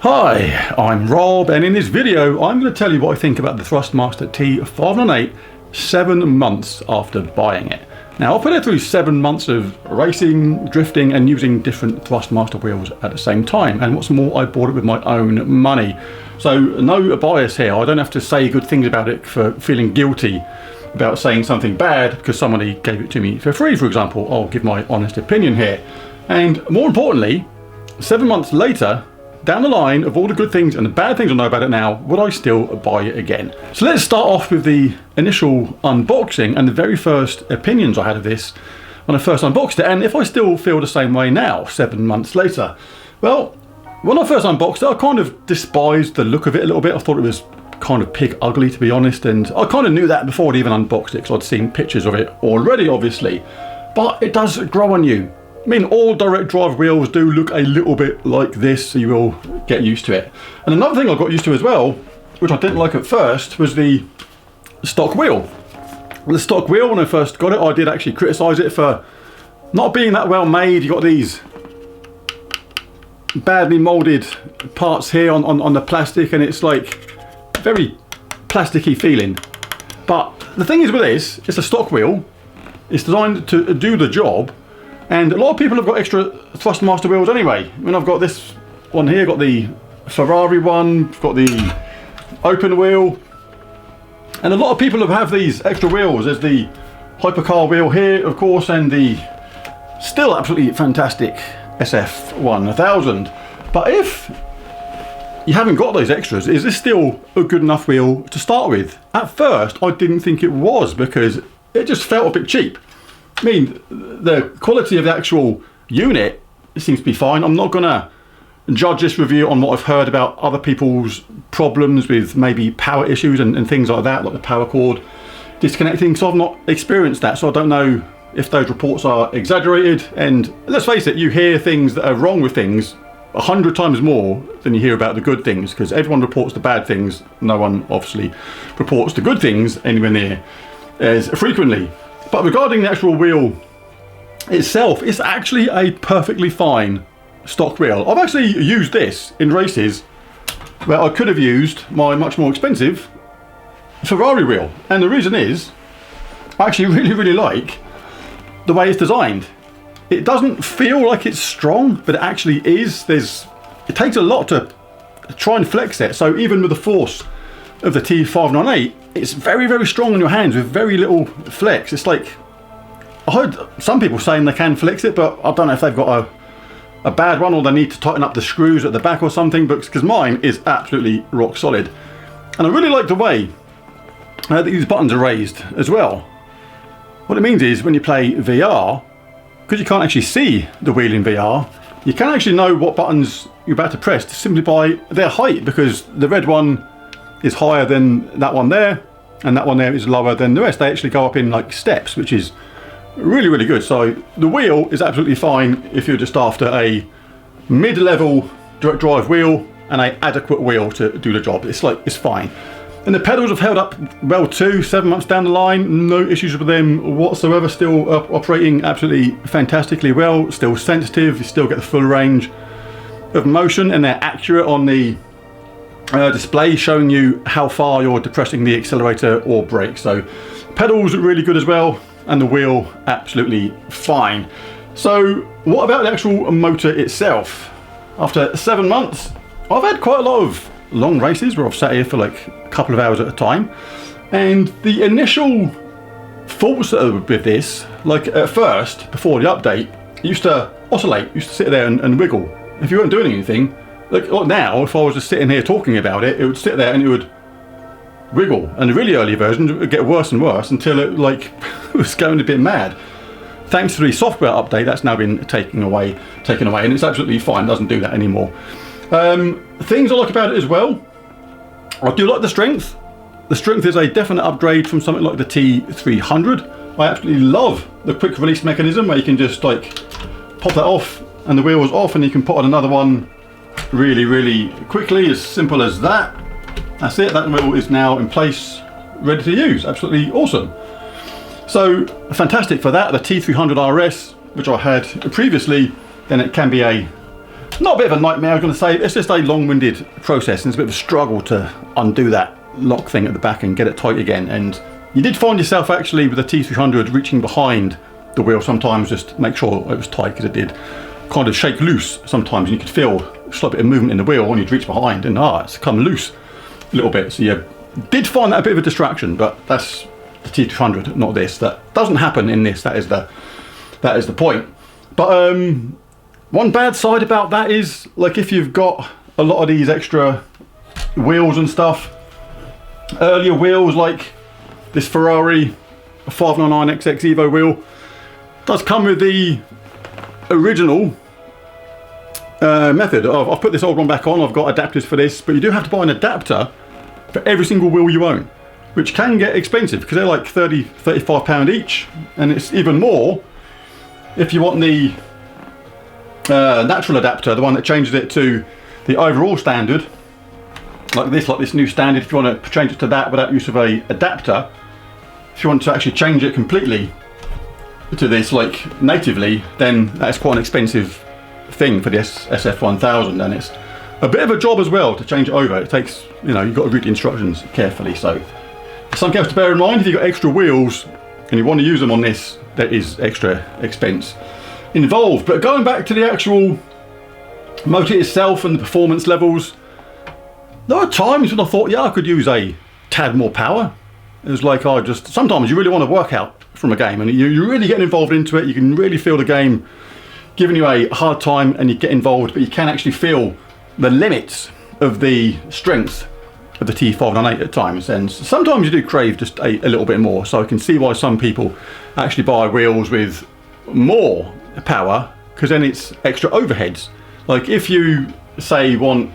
Hi, I'm Rob, and in this video I'm going to tell you what I think about the Thrustmaster T598 7 months after buying it. Now, I've put it through 7 months of racing, drifting and using different Thrustmaster wheels at the same time, and what's more, I bought it with my own money. So no bias here. I don't have to say good things about it for feeling guilty about saying something bad because somebody gave it to me for free, for example. I'll give my honest opinion here. And more importantly, 7 months later, down the line of all the good things and the bad things I know about it now, would I still buy it again? So let's start off with the initial unboxing and the very first opinions I had of this when I first unboxed it, and if I still feel the same way now, 7 months later. Well, when I first unboxed it, I kind of despised the look of it a little bit. I thought it was kind of pig ugly, to be honest, and I kind of knew that before I'd even unboxed it because I'd seen pictures of it already, obviously. But it does grow on you. I mean, all direct drive wheels do look a little bit like this, so you will get used to it. And another thing I got used to as well, which I didn't like at first, was the stock wheel. The stock wheel, when I first got it, I did actually criticise it for not being that well made. You got these badly moulded parts here on the plastic, and it's like very plasticky feeling. But the thing is with this, it's a stock wheel. It's designed to do the job. And a lot of people have got extra Thrustmaster wheels anyway. I mean, I've got this one here, got the Ferrari one, I've got the open wheel. And a lot of people have these extra wheels. There's the hypercar wheel here, of course, and the still absolutely fantastic SF1000. But if you haven't got those extras, is this still a good enough wheel to start with? At first, I didn't think it was because it just felt a bit cheap. I mean, the quality of the actual unit seems to be fine. I'm not going to judge this review on what I've heard about other people's problems with maybe power issues and things like that, like the power cord disconnecting, so I've not experienced that, so I don't know if those reports are exaggerated. And let's face it, you hear things that are wrong with things 100 times more than you hear about the good things, because everyone reports the bad things. No one obviously reports the good things anywhere near as frequently. But regarding the actual wheel itself, it's actually a perfectly fine stock wheel. I've actually used this in races where I could have used my much more expensive Ferrari wheel. And the reason is, I actually really like the way it's designed. It doesn't feel like it's strong, but it actually is. It takes a lot to try and flex it. So even with the force of the T598, it's very strong on your hands with very little flex. It's like, I heard some people saying they can flex it, but I don't know if they've got a bad one or they need to tighten up the screws at the back or something, because mine is absolutely rock solid. And I really like the way these buttons are raised as well. What it means is when you play VR, because you can't actually see the wheel in VR, you can actually know what buttons you're about to press simply by their height, because the red one is higher than that one there, and that one there is lower than the rest. They actually go up in like steps, which is really good. So the wheel is absolutely fine if you're just after a mid-level direct drive wheel and an adequate wheel to do the job. It's fine. And the pedals have held up well too. 7 months down the line, no issues with them whatsoever. Still operating absolutely fantastically well. Still sensitive. You still get the full range of motion, and they're accurate on the display, showing you how far you're depressing the accelerator or brake. So pedals are really good as well, and the wheel absolutely fine. So what about the actual motor itself? After 7 months, I've had quite a lot of long races where I've sat here for like a couple of hours at a time, and the initial faults with this, like at first before the update, it used to oscillate, used to sit there and wiggle if you weren't doing anything. Like now, if I was just sitting here talking about it, it would sit there and it would wiggle. And the really early versions would get worse and worse until it like was going a bit mad. Thanks to the software update, that's now been taken away, and it's absolutely fine. It doesn't do that anymore. Things I like about it as well, I do like the strength. The strength is a definite upgrade from something like the T300. I absolutely love the quick release mechanism where you can just like pop that off and the wheel is off, and you can put on another one really quickly, as simple as that. That's it, that wheel is now in place, ready to use. Absolutely awesome. So fantastic for that. The T300 RS, which I had previously, then it can be a Not a bit of a nightmare, I was going to say. It's just a long-winded process, and it's a bit of a struggle to undo that lock thing at the back and get it tight again. And you did find yourself actually with the T300 reaching behind the wheel sometimes just to make sure it was tight, because it did kind of shake loose sometimes, and you could feel a slight bit of movement in the wheel when you'd reach behind, and it's come loose a little bit. So you did find that a bit of a distraction, but that's the T300, not this. That doesn't happen in this. That is the point. But one bad side about that is, like, if you've got a lot of these extra wheels and stuff, earlier wheels like this Ferrari 599XX Evo wheel does come with the original method. I've put this old one back on, I've got adapters for this, but you do have to buy an adapter for every single wheel you own, which can get expensive because they're like £30–35 each, and it's even more if you want the natural adapter, the one that changes it to the overall standard, like this new standard. If you want to change it to that without use of a adapter, if you want to actually change it completely to this like natively, then that's quite an expensive thing for the SF1000, and it's a bit of a job as well to change it over. It takes, you know, you've got to read the instructions carefully, so something else to bear in mind. If you've got extra wheels and you want to use them on this, there is extra expense involved. But going back to the actual motor itself and the performance levels, there are times when I thought, yeah, I could use a tad more power. It was like, sometimes you really want to work out from a game, and you're really getting involved into it. You can really feel the game giving you a hard time, and you get involved, but you can actually feel the limits of the strength of the T598 at times, and sometimes you do crave just a little bit more. So I can see why some people actually buy wheels with more power, because then it's extra overheads. Like if you say want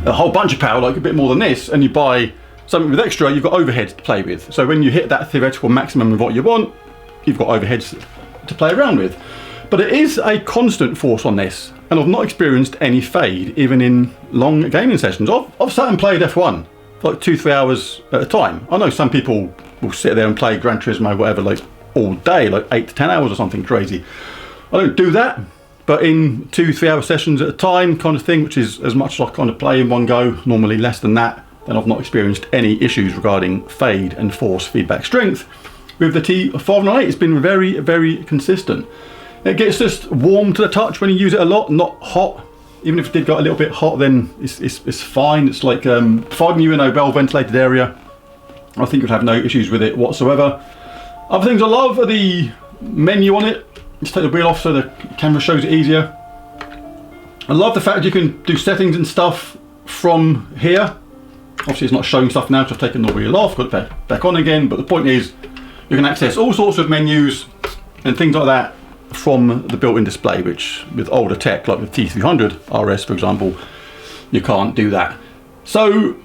a whole bunch of power, like a bit more than this, and you buy something with extra, you've got overheads to play with. So when you hit that theoretical maximum of what you want, you've got overheads to play around with. But it is a constant force on this, and I've not experienced any fade even in long gaming sessions. I've sat and played F1 for like 2–3 hours at a time. I know some people will sit there and play Gran Turismo, whatever, like all day, like 8 to 10 hours or something crazy. I don't do that, but in 2–3 hour sessions at a time kind of thing, which is as much as I kind of play in one go, normally less than that, then I've not experienced any issues regarding fade and force feedback strength. With the T598, it's been very, very consistent. It gets just warm to the touch when you use it a lot, not hot. Even if it did get a little bit hot, then it's fine. It's like, providing you in a well-ventilated area, I think you'd have no issues with it whatsoever. Other things I love are the menu on it. Just take the wheel off so the camera shows it easier. I love the fact you can do settings and stuff from here. Obviously it's not showing stuff now because I've taken the wheel off, got it back on again, but the point is you can access all sorts of menus and things like that from the built-in display, which with older tech like the T300 RS for example, you can't do that. So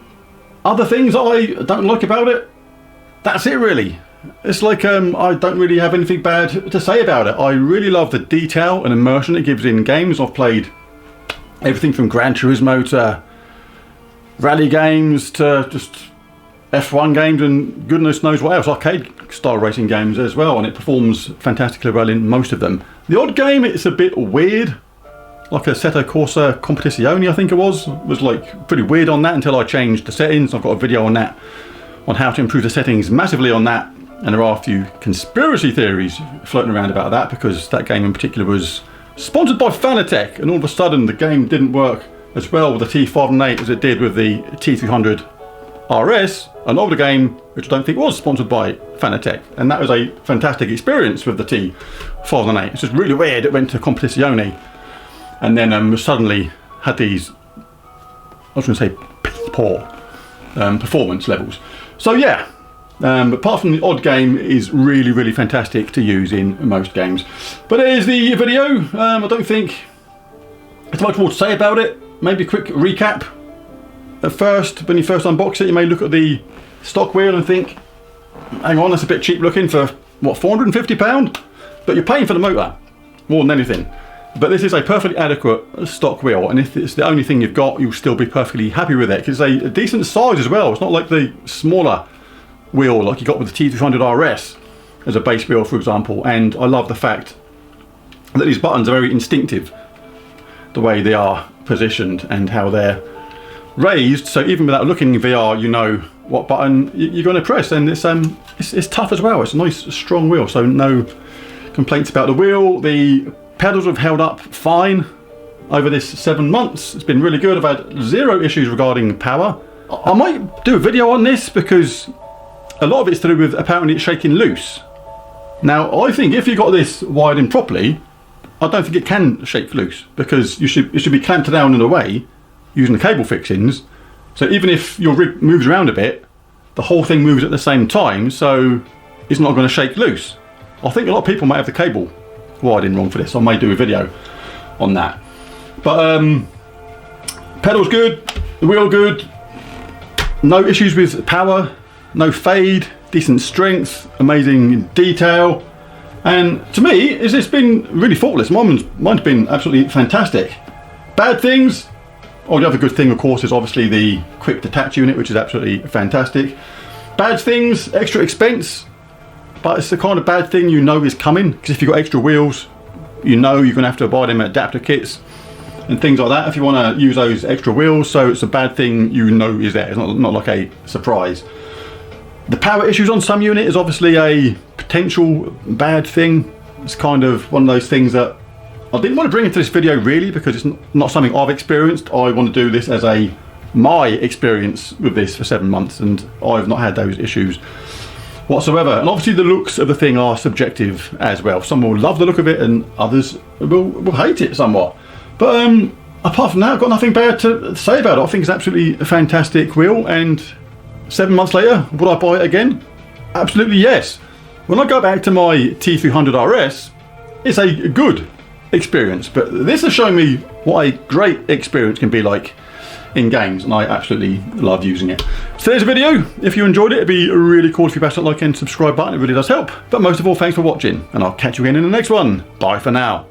other things I don't like about it, that's it really. It's like I don't really have anything bad to say about it. I really love the detail and immersion it gives in games. I've played everything from Gran Turismo to rally games to just F1 games and goodness knows what else, arcade style racing games as well, and it performs fantastically well in most of them. The odd game, it's a bit weird, like a Assetto Corsa Competizione I think it was like pretty weird on that until I changed the settings. I've got a video on that, on how to improve the settings massively on that, and there are a few conspiracy theories floating around about that, because that game in particular was sponsored by Fanatec, and all of a sudden the game didn't work as well with the T598 as it did with the T300 RS, an older game which I don't think was sponsored by Fanatec, and that was a fantastic experience with the T598. It's just really weird. It went to Competizione and then suddenly had these, I was going to say poor performance levels. So yeah, apart from the odd game, it is really, really fantastic to use in most games. But there's the video. I don't think there's much more to say about it. Maybe a quick recap. At first, when you first unbox it, you may look at the stock wheel and think, hang on, that's a bit cheap looking for, what, £450? But you're paying for the motor more than anything. But this is a perfectly adequate stock wheel, and if it's the only thing you've got, you'll still be perfectly happy with it, because it's a decent size as well. It's not like the smaller wheel like you got with the T300 RS as a base wheel, for example. And I love the fact that these buttons are very instinctive. the way they are positioned and how they're raised, so even without looking in VR you know what button you're going to press, and it's tough as well. It's a nice strong wheel, so no complaints about the wheel. The pedals have held up fine over this 7 months. It's been really good. I've had 0 issues regarding power. I might do a video on this because a lot of it's to do with apparently it's shaking loose. Now I think if you got this wired in properly, I don't think it can shake loose, because it should be clamped down in a way using the cable fixings, so even if your rig moves around a bit, the whole thing moves at the same time, so it's not going to shake loose. I think a lot of people might have the cable wired in wrong for this. I may do a video on that. But pedals good, the wheel good, no issues with power, no fade, decent strength, amazing detail, and to me it's been really faultless. Mine's been absolutely fantastic. Bad things, oh, the other good thing of course is obviously the quick detach unit, which is absolutely fantastic. Bad things, extra expense, but it's the kind of bad thing you know is coming, because if you've got extra wheels, you know you're going to have to buy them adapter kits and things like that if you want to use those extra wheels, so it's a bad thing you know is there. It's not like a surprise. The power issues on some unit is obviously a potential bad thing. It's kind of one of those things that I didn't want to bring into this video really, because it's not something I've experienced. I want to do this as my experience with this for 7 months, and I've not had those issues whatsoever. And obviously the looks of the thing are subjective as well. Some will love the look of it and others will hate it somewhat. But apart from that, I've got nothing bad to say about it. I think it's absolutely a fantastic wheel, and 7 months later, would I buy it again? Absolutely yes. When I go back to my T300 RS, it's a good experience, but this has shown me what a great experience can be like in games, and I absolutely love using it. So there's a video. If you enjoyed it, it'd be really cool if you press that like and subscribe button. It really does help. But most of all, thanks for watching, and I'll catch you again in the next one. Bye for now.